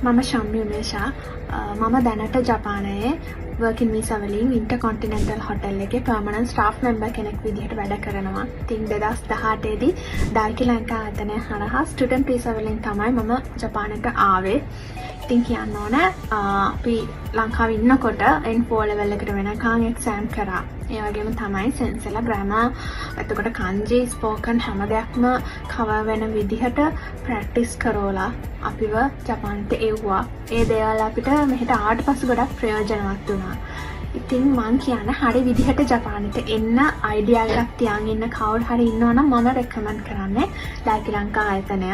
මම ශම්මි උමේෂා මම දැනට ජපානයේ working visa වලින් Intercontinental Hotel එකේ permanent staff member කෙනෙක් විදිහට වැඩ කරනවා. ඉතින් 2018 දී ඩාල්කි ලංකා ආයතනය හරහා student visa වලින් තමයි මම ජපානයට ආවේ. ඉතින් කියන්න ඕන අපි ලංකාවේ ඉන්නකොට N4 level එකට වෙනකන් exam කරා. ඒ වගේම තමයි සෙන්සලා ග්‍රැමර් එතකොට kanji spoken හැම දෙයක්ම cover වෙන විදිහට practice කරෝලා අපිව ජපානට එව්වා. ඒ දේවල් අපිට මෙහෙට ආවට පස්සේ ගොඩක් ප්‍රයෝජනවත් වුණා. ඉතින් මම කියන්නේ හරි විදිහට ජපානට එන්න අයිඩියා එකක් තියන් ඉන්න කවුරු හරි ඉන්නවනම් මම රෙකමන්ඩ් කරන්නේ ඩාල්කි ලංකා ආයතනය.